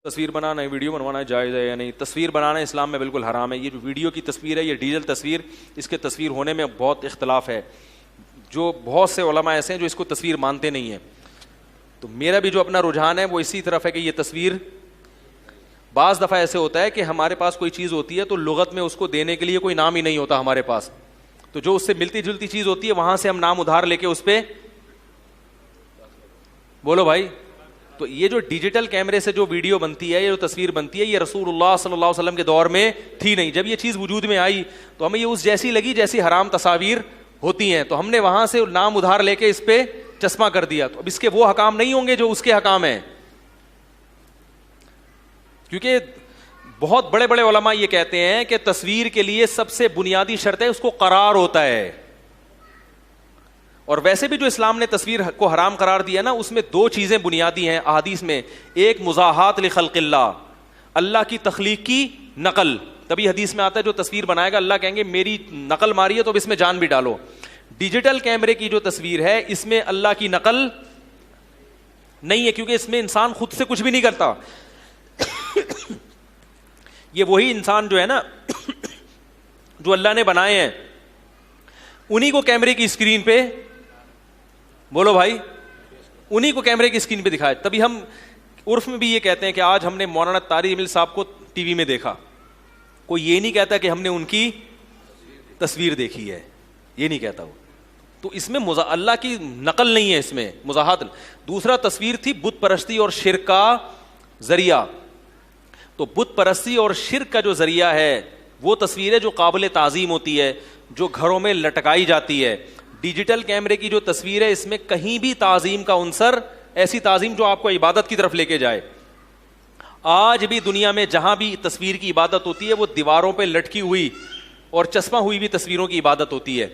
تصویر بنانا ہے، ویڈیو بنوانا جائز ہے یا نہیں؟ تصویر بنانا اسلام میں بالکل حرام ہے. یہ جو ویڈیو کی تصویر ہے، یہ ڈیجیٹل تصویر، اس کے تصویر ہونے میں بہت اختلاف ہے. جو بہت سے علماء ایسے ہیں جو اس کو تصویر مانتے نہیں ہیں. تو میرا بھی جو اپنا رجحان ہے وہ اسی طرف ہے کہ یہ تصویر، بعض دفعہ ایسے ہوتا ہے کہ ہمارے پاس کوئی چیز ہوتی ہے تو لغت میں اس کو دینے کے لیے کوئی نام ہی نہیں ہوتا ہمارے پاس، تو جو اس سے ملتی جلتی چیز ہوتی ہے وہاں سے ہم نام ادھار لے کے اس پہ، بولو بھائی. تو یہ جو ڈیجیٹل کیمرے سے جو ویڈیو بنتی ہے، یہ جو تصویر بنتی ہے، یہ رسول اللہ صلی اللہ علیہ وسلم کے دور میں تھی نہیں. جب یہ چیز وجود میں آئی تو ہمیں یہ اس جیسی لگی جیسی حرام تصاویر ہوتی ہیں، تو ہم نے وہاں سے نام ادھار لے کے اس پہ چشمہ کر دیا. تو اب اس کے وہ حکام نہیں ہوں گے جو اس کے حکام ہیں، کیونکہ بہت بڑے بڑے علماء یہ کہتے ہیں کہ تصویر کے لیے سب سے بنیادی شرط ہے اس کو قرار ہوتا ہے. اور ویسے بھی جو اسلام نے تصویر کو حرام قرار دیا نا، اس میں دو چیزیں بنیادی ہیں احادیث میں. ایک مزاحات لخلق اللہ، اللہ کی تخلیق کی نقل. تبھی حدیث میں آتا ہے جو تصویر بنائے گا اللہ کہیں گے میری نقل ماری ہے تو اب اس میں جان بھی ڈالو. ڈیجیٹل کیمرے کی جو تصویر ہے اس میں اللہ کی نقل نہیں ہے، کیونکہ اس میں انسان خود سے کچھ بھی نہیں کرتا. یہ وہی انسان جو ہے نا جو اللہ نے بنائے ہیں، انہی کو کیمرے کی اسکرین پہ، بولو بھائی، انہی کو کیمرے کی اسکرین پہ دکھائے. تبھی ہم عرف میں بھی یہ کہتے ہیں کہ آج ہم نے مولانا طارق جمیل صاحب کو ٹی وی میں دیکھا. کوئی یہ نہیں کہتا کہ ہم نے ان کی تصویر دیکھی ہے، یہ نہیں کہتا وہ. تو اس میں اللہ کی نقل نہیں ہے، اس میں مزاحات. دوسرا تصویر تھی بت پرستی اور شرک کا ذریعہ. تو بت پرستی اور شرک کا جو ذریعہ ہے وہ تصویر ہے جو قابل تعظیم ہوتی ہے، جو گھروں میں لٹکائی جاتی ہے. ڈیجیٹل کیمرے کی جو تصویر ہے اس میں کہیں بھی تعظیم کا عنصر، ایسی تعظیم جو آپ کو عبادت کی طرف لے کے جائے. آج بھی دنیا میں جہاں بھی تصویر کی عبادت ہوتی ہے وہ دیواروں پہ لٹکی ہوئی اور چسپاں ہوئی بھی تصویروں کی عبادت ہوتی ہے.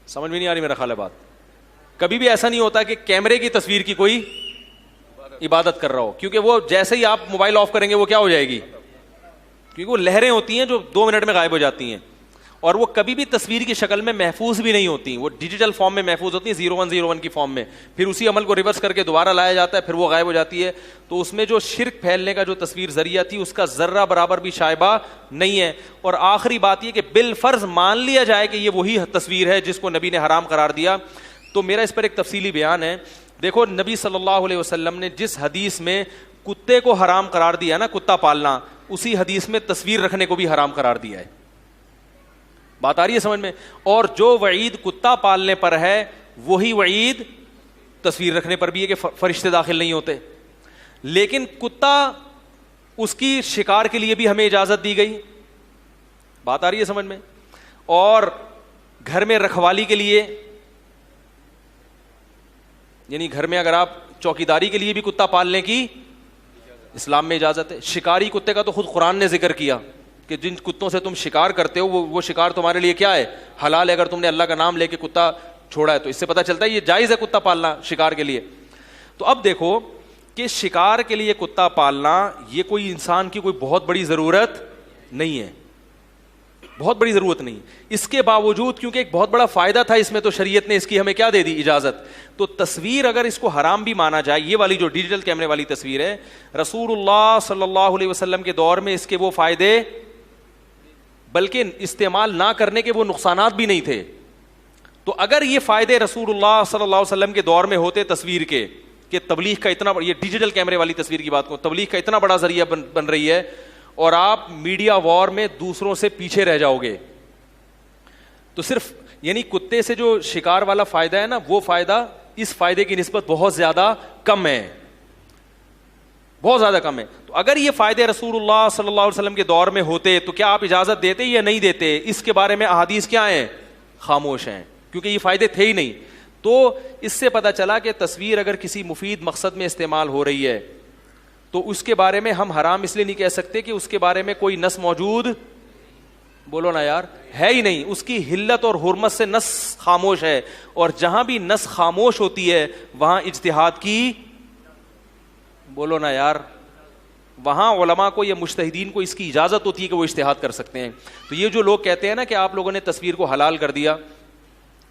سمجھ میں نہیں آ رہی میرا خیال ہے بات؟ کبھی بھی ایسا نہیں ہوتا کہ کیمرے کی تصویر کی کوئی عبادت کر رہا ہو، کیونکہ وہ جیسے ہی آپ موبائل آف کریں گے وہ کیا ہو جائے گی، کیونکہ وہ لہریں ہوتی ہیں جو 2 منٹ میں غائب ہو جاتی ہیں، اور وہ کبھی بھی تصویر کی شکل میں محفوظ بھی نہیں ہوتی. وہ ڈیجیٹل فارم میں محفوظ ہوتی ہیں، 0101 کی فارم میں. پھر اسی عمل کو ریورس کر کے دوبارہ لایا جاتا ہے، پھر وہ غائب ہو جاتی ہے. تو اس میں جو شرک پھیلنے کا جو تصویر ذریعہ تھی اس کا ذرہ برابر بھی شائبہ نہیں ہے. اور آخری بات یہ کہ بالفرض مان لیا جائے کہ یہ وہی تصویر ہے جس کو نبی نے حرام قرار دیا، تو میرا اس پر ایک تفصیلی بیان ہے. دیکھو نبی صلی اللہ علیہ وسلم نے جس حدیث میں کتے کو حرام قرار دیا نا، کتا پالنا، اسی حدیث میں تصویر رکھنے کو بھی حرام قرار دیا ہے. بات آ رہی ہے سمجھ میں؟ اور جو وعید کتا پالنے پر ہے وہی وعید تصویر رکھنے پر بھی ہے کہ فرشتے داخل نہیں ہوتے. لیکن کتا، اس کی شکار کے لیے بھی ہمیں اجازت دی گئی. بات آ رہی ہے سمجھ میں؟ اور گھر میں رکھوالی کے لیے، یعنی گھر میں اگر آپ چوکیداری کے لیے بھی کتا پالنے کی اسلام میں اجازت ہے. شکاری کتے کا تو خود قرآن نے ذکر کیا کہ جن کتوں سے تم شکار کرتے ہو وہ شکار تمہارے لیے کیا ہے، حلال ہے. اگر تم نے اللہ کا نام لے کے کتا چھوڑا ہے تو اس سے پتہ چلتا ہے یہ جائز ہے کتا پالنا شکار کے لیے. تو اب دیکھو کہ شکار کے لیے کتا پالنا یہ کوئی انسان کی کوئی بہت بڑی ضرورت نہیں ہے، بہت بڑی ضرورت نہیں. اس کے باوجود کیونکہ ایک بہت بڑا فائدہ تھا اس میں، تو شریعت نے اس کی ہمیں کیا دے دی، اجازت. تو تصویر اگر اس کو حرام بھی مانا جائے، یہ والی جو ڈیجیٹل کیمرے والی تصویر ہے، رسول اللہ صلی اللہ علیہ وسلم کے دور میں اس کے وہ فائدے، بلکہ استعمال نہ کرنے کے وہ نقصانات بھی نہیں تھے. تو اگر یہ فائدے رسول اللہ صلی اللہ علیہ وسلم کے دور میں ہوتے تصویر کے، کہ تبلیغ کا اتنا، یہ ڈیجیٹل کیمرے والی تصویر کی بات کو، تبلیغ کا اتنا بڑا ذریعہ بن رہی ہے، اور آپ میڈیا وار میں دوسروں سے پیچھے رہ جاؤ گے. تو صرف یعنی کتے سے جو شکار والا فائدہ ہے نا، وہ فائدہ اس فائدے کی نسبت بہت زیادہ کم ہے، بہت زیادہ کم ہے. تو اگر یہ فائدے رسول اللہ صلی اللہ علیہ وسلم کے دور میں ہوتے تو کیا آپ اجازت دیتے یا نہیں دیتے؟ اس کے بارے میں احادیث کیا ہیں؟ خاموش ہیں، کیونکہ یہ فائدے تھے ہی نہیں. تو اس سے پتہ چلا کہ تصویر اگر کسی مفید مقصد میں استعمال ہو رہی ہے تو اس کے بارے میں ہم حرام اس لیے نہیں کہہ سکتے کہ اس کے بارے میں کوئی نص موجود، بولو نا یار، ہے ہی نہیں. اس کی حلت اور حرمت سے نص خاموش ہے، اور جہاں بھی نص خاموش ہوتی ہے وہاں اجتہاد کی، بولو نا یار، وہاں علماء کو یا مجتہدین کو اس کی اجازت ہوتی ہے کہ وہ اجتہاد کر سکتے ہیں. تو یہ جو لوگ کہتے ہیں نا کہ آپ لوگوں نے تصویر کو حلال کر دیا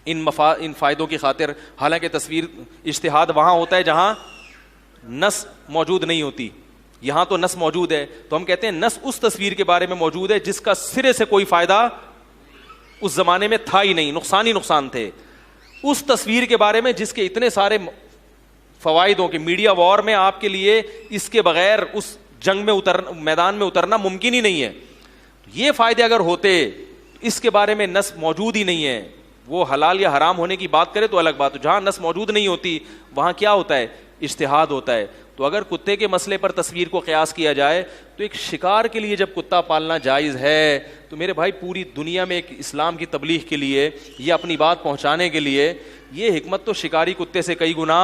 ان فائدوں کی خاطر، حالانکہ تصویر اجتہاد وہاں ہوتا ہے جہاں نص موجود نہیں ہوتی. یہاں تو نس موجود ہے, تو ہم کہتے ہیں نس اس تصویر کے بارے میں موجود ہے جس کا سرے سے کوئی فائدہ اس زمانے میں تھا ہی نہیں, نقصان ہی نقصان تھے. اس تصویر کے بارے میں جس کے اتنے سارے فوائد ہوں کہ میڈیا وار میں آپ کے لیے اس کے بغیر اس جنگ میں میدان میں اترنا ممکن ہی نہیں ہے. یہ فائدے اگر ہوتے, اس کے بارے میں نس موجود ہی نہیں ہے, وہ حلال یا حرام ہونے کی بات کرے تو الگ بات. جہاں نس موجود نہیں ہوتی وہاں کیا ہوتا ہے, اجتہاد ہوتا ہے. تو اگر کتے کے مسئلے پر تصویر کو قیاس کیا جائے تو ایک شکار کے لیے جب کتا پالنا جائز ہے تو میرے بھائی پوری دنیا میں ایک اسلام کی تبلیغ کے لیے یا اپنی بات پہنچانے کے لیے یہ حکمت تو شکاری کتے سے کئی گنا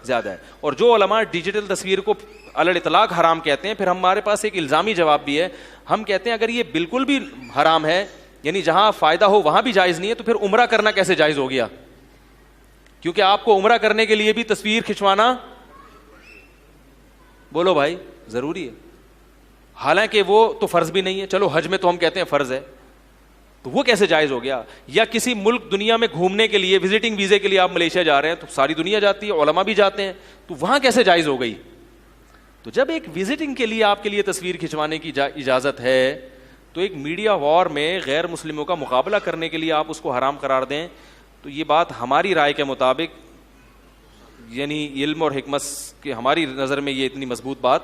زیادہ ہے. اور جو علماء ڈیجیٹل تصویر کو علی الاطلاق حرام کہتے ہیں, پھر ہمارے پاس ایک الزامی جواب بھی ہے. ہم کہتے ہیں اگر یہ بالکل بھی حرام ہے, یعنی جہاں فائدہ ہو وہاں بھی جائز نہیں ہے, تو پھر عمرہ کرنا کیسے جائز ہو گیا؟ کیونکہ آپ کو عمرہ کرنے کے لیے بھی تصویر کھنچوانا, بولو بھائی, ضروری ہے. حالانکہ وہ تو فرض بھی نہیں ہے. چلو حج میں تو ہم کہتے ہیں فرض ہے, تو وہ کیسے جائز ہو گیا؟ یا کسی ملک دنیا میں گھومنے کے لیے وزٹنگ ویزے کے لیے آپ ملیشیا جا رہے ہیں, تو ساری دنیا جاتی ہے, علماء بھی جاتے ہیں, تو وہاں کیسے جائز ہو گئی؟ تو جب ایک وزٹنگ کے لیے آپ کے لیے تصویر کھنچوانے کی اجازت ہے, تو ایک میڈیا وار میں غیر مسلموں کا مقابلہ کرنے کے لیے آپ اس کو حرام قرار دیں, تو یہ بات ہماری رائے کے مطابق, یعنی علم اور حکمت کی ہماری نظر میں یہ اتنی مضبوط بات,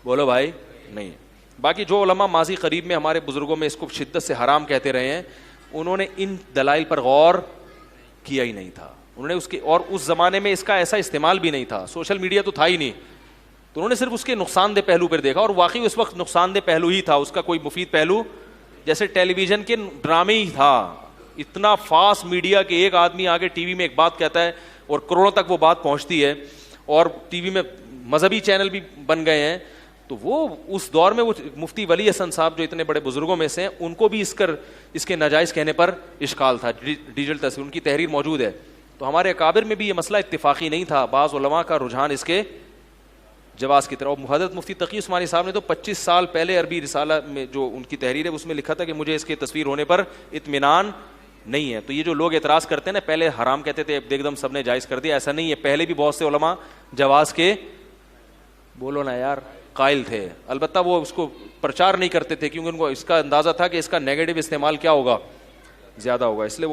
بولو بھائی, نہیں ہے. باقی جو علماء ماضی قریب میں ہمارے بزرگوں میں اس کو شدت سے حرام کہتے رہے ہیں, انہوں نے ان دلائل پر غور کیا ہی نہیں تھا. انہوں نے اس کے, اور اس زمانے میں اس کا ایسا استعمال بھی نہیں تھا, سوشل میڈیا تو تھا ہی نہیں, تو انہوں نے صرف اس کے نقصان دہ پہلو پر دیکھا, اور واقعی اس وقت نقصان دہ پہلو ہی تھا, اس کا کوئی مفید پہلو, جیسے ٹیلی ویژن کے ڈرامے ہی تھا. اتنا فاسٹ میڈیا کہ ایک آدمی آگے ٹی وی میں ایک بات کہتا ہے اور کروڑوں تک وہ بات پہنچتی ہے, اور ٹی وی میں مذہبی چینل بھی بن گئے ہیں. تو وہ اس دور میں وہ مفتی ولی حسن صاحب جو اتنے بڑے بزرگوں میں سے ہیں, ان کو بھی اس کے ناجائز کہنے پر اشکال تھا. ڈیجیٹل تصویر, ان کی تحریر موجود ہے. تو ہمارے اکابر میں بھی یہ مسئلہ اتفاقی نہیں تھا, بعض علماء کا رجحان اس کے جواز کی طرف. حضرت مفتی تقی عثمانی صاحب نے تو 25 سال پہلے عربی رسالہ میں جو ان کی تحریر ہے اس میں لکھا تھا کہ مجھے اس کے تصویر ہونے پر اطمینان نہیں ہے. تو یہ جو لوگ اعتراض کرتے ہیں نا, پہلے حرام کہتے تھے, اب ایک دم سب نے جائز کر دیا, ایسا نہیں ہے. پہلے بھی بہت سے علماء جواز کے, بولو نا یار, قائل تھے. البتہ وہ اس کو پرچار نہیں کرتے تھے کیونکہ ان کو اس کا اندازہ تھا کہ اس کا نیگیٹو استعمال کیا ہوگا, زیادہ ہوگا, اس لیے وہ